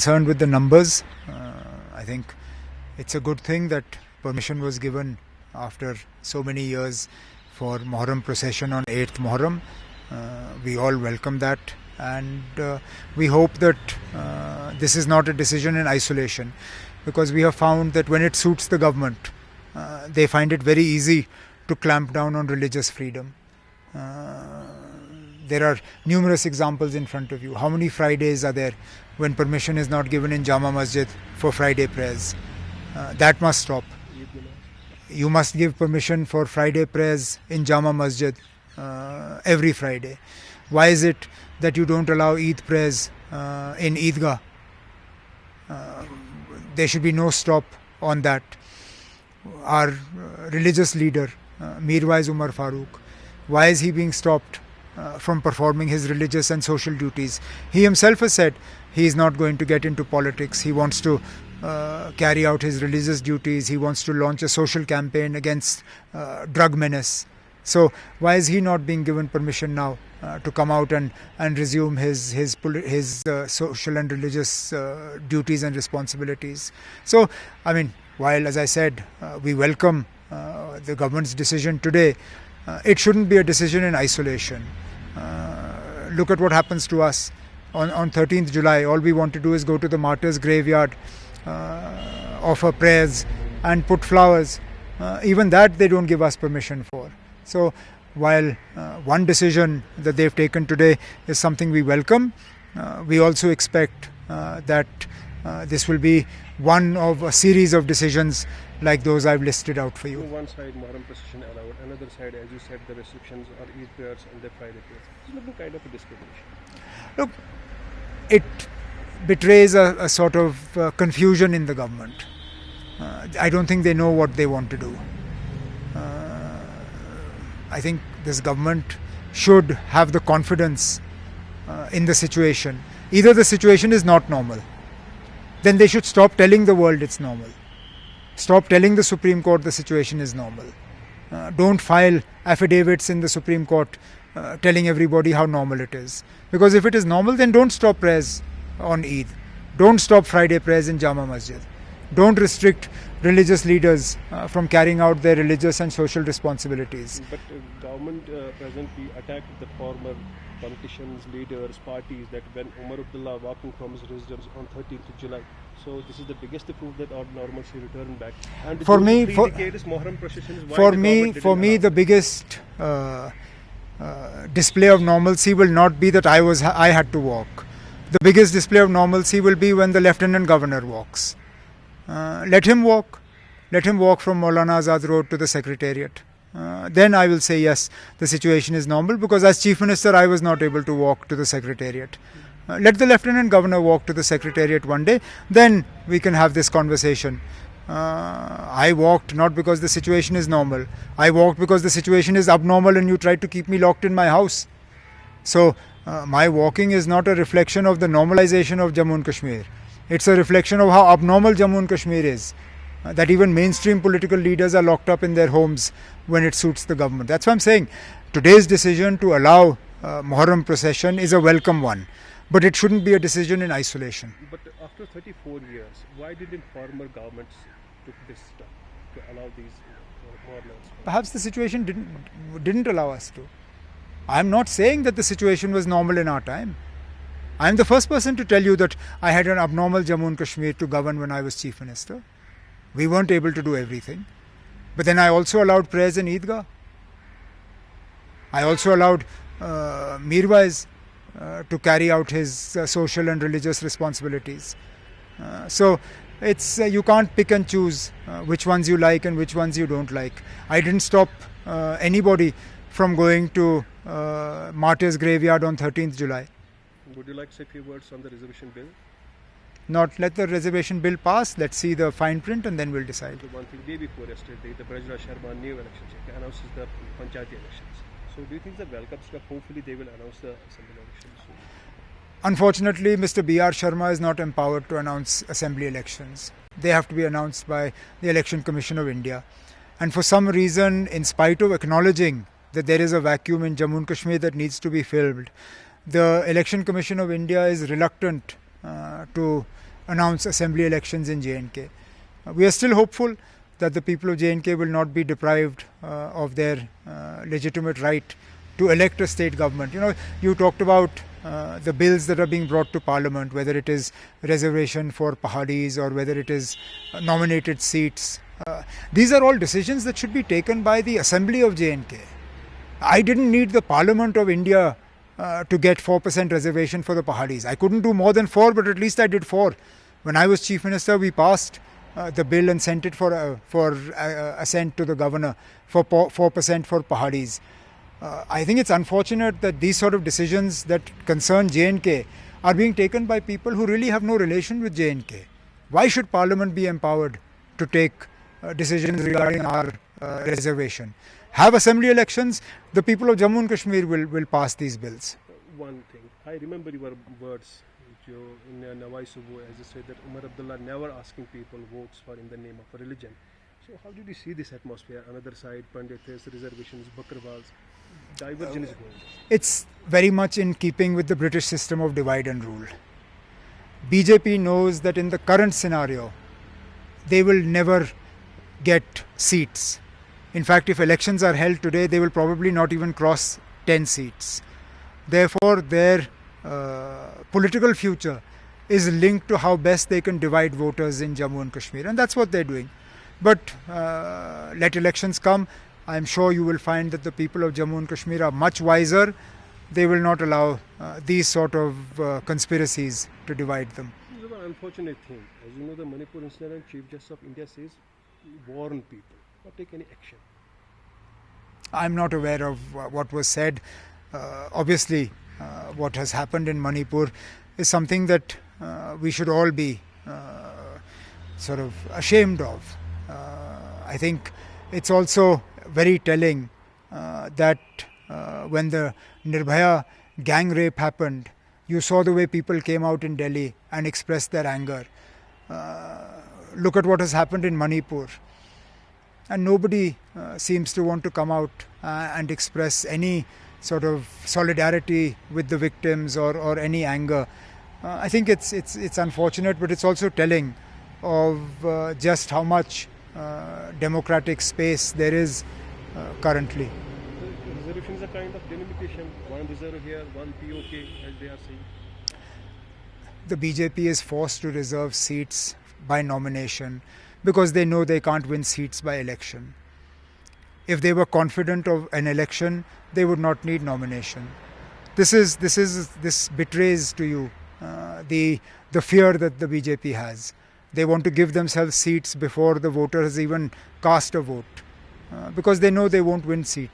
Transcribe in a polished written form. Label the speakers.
Speaker 1: concerned with the numbers. I think it's a good thing that permission was given after so many years for Muharram procession on 8th Muharram. We all welcome that, and we hope that this is not a decision in isolation, because we have found that when it suits the government, they find it very easy to clamp down on religious freedom. There are numerous examples in front of you. How many Fridays are there when permission is not given in Jama Masjid for Friday prayers? That must stop. You must give permission for Friday prayers in Jama Masjid every Friday. Why is it that you don't allow Eid prayers in Eidgah? There should be no stop on that. Our religious leader, Mirwais Umar Farooq, why is he being stopped from performing his religious and social duties? He himself has said he is not going to get into politics. He wants to carry out his religious duties. He wants to launch a social campaign against drug menace. So why is he not being given permission now to come out and resume his social and religious duties and responsibilities? So, I mean, while, as I said, we welcome the government's decision today, it shouldn't be a decision in isolation. Look at what happens to us on 13th July. All we want to do is go to the martyrs' graveyard, offer prayers and put flowers. Even that they don't give us permission for. So while one decision that they've taken today is something we welcome, we also expect that this will be one of a series of decisions like those I've listed out for you.
Speaker 2: On one side, Muharram procession allowed. Another side, as you said, the restrictions are Eid prayers and the Friday prayers. It's looking kind of a discrimination.
Speaker 1: Look, it betrays a sort of confusion in the government. I don't think they know what they want to do. I think this government should have the confidence in the situation. Either the situation is not normal, then they should stop telling the world it's normal. Stop telling the Supreme Court the situation is normal. Don't file affidavits in the Supreme Court telling everybody how normal it is. Because if it is normal, then don't stop prayers on Eid. Don't stop Friday prayers in Jama Masjid. Don't restrict religious leaders from carrying out their religious and social responsibilities.
Speaker 2: But government presently attacked the former politicians, leaders, parties, that when Omar Abdullah walking from his residence on 13th of July. So this is the biggest proof that our normalcy returned back. And
Speaker 1: for me, the biggest display of normalcy will not be that I had to walk. The biggest display of normalcy will be when the Lieutenant Governor walks. Let him walk. Let him walk from Maulana Azad Road to the Secretariat. Then I will say yes, the situation is normal, because as Chief Minister I was not able to walk to the Secretariat. Let the Lieutenant Governor walk to the Secretariat one day, then we can have this conversation. I walked not because the situation is normal. I walked because the situation is abnormal and you tried to keep me locked in my house. So my walking is not a reflection of the normalization of Jammu and Kashmir. It's a reflection of how abnormal Jammu and Kashmir is. That even mainstream political leaders are locked up in their homes when it suits the government. That's why I'm saying today's decision to allow Muharram procession is a welcome one. But it shouldn't be a decision in isolation.
Speaker 2: But after 34 years, why didn't former governments took this step to allow these Muharrams?
Speaker 1: Perhaps the situation didn't allow us to. I'm not saying that the situation was normal in our time. I'm the first person to tell you that I had an abnormal Jammu and Kashmir to govern when I was Chief Minister. We weren't able to do everything. But then I also allowed prayers in Eidgah. I also allowed Mirwais to carry out his social and religious responsibilities. So it's you can't pick and choose which ones you like and which ones you don't like. I didn't stop anybody from going to Martyrs' Graveyard on 13th July.
Speaker 2: Would you like to say a few words on the reservation bill?
Speaker 1: Not let the reservation bill pass. Let's see the fine print and then we'll decide.
Speaker 2: So one thing, day before yesterday, the Pradesh Sharma new election announces the Punjab elections. So do you think the welcome step, hopefully they will announce the assembly elections soon?
Speaker 1: Unfortunately, Mr. B.R. Sharma is not empowered to announce assembly elections. They have to be announced by the Election Commission of India. And for some reason, in spite of acknowledging that there is a vacuum in Jammu and Kashmir that needs to be filled, the Election Commission of India is reluctant to announce assembly elections in J&K. We are still hopeful that the people of J&K will not be deprived of their legitimate right to elect a state government. You talked about the bills that are being brought to Parliament, whether it is reservation for Pahadis or whether it is nominated seats. These are all decisions that should be taken by the Assembly of J&K. I didn't need the Parliament of India to get 4% reservation for the Pahadis. I couldn't do more than 4, but at least I did 4. When I was Chief Minister, we passed the bill and sent it for assent to the governor for 4% for Pahadis. I think it's unfortunate that these sort of decisions that concern J&K are being taken by people who really have no relation with J&K. Why should Parliament be empowered to take decisions regarding our reservation? Have assembly elections, the people of Jammu and Kashmir will pass these bills.
Speaker 2: One thing, I remember your words in Nawai Subu, as you said that Omar Abdullah never asking people votes for in the name of a religion. So how did you see this atmosphere? Another side, Pandiths, reservations, Bakrwals, diversion is going.
Speaker 1: It's very much in keeping with the British system of divide and rule. BJP knows that in the current scenario, they will never get seats. In fact, if elections are held today, they will probably not even cross 10 seats. Therefore, their political future is linked to how best they can divide voters in Jammu and Kashmir, and that's what they're doing. But let elections come, I'm sure you will find that the people of Jammu and Kashmir are much wiser. They will not allow these sort of conspiracies to divide them.
Speaker 2: This is an unfortunate thing. As you know, the Manipur incident, Chief Justice of India says, warn people, not take any action.
Speaker 1: I'm not aware of what was said. Obviously, what has happened in Manipur is something that we should all be sort of ashamed of. I think it's also very telling that when the Nirbhaya gang rape happened, you saw the way people came out in Delhi and expressed their anger. Look at what has happened in Manipur. And nobody seems to want to come out and express any sort of solidarity with the victims or any anger. I think it's unfortunate, but it's also telling of just how much democratic space there is currently.
Speaker 2: Reservation is a kind of delimitation. One reserve here, one POK, as they are saying.
Speaker 1: The BJP is forced to reserve seats by nomination because they know they can't win seats by election. If they were confident of an election, they would not need nomination. This betrays to you the fear that the BJP has. They want to give themselves seats before the voter has even cast a vote because they know they won't win seats.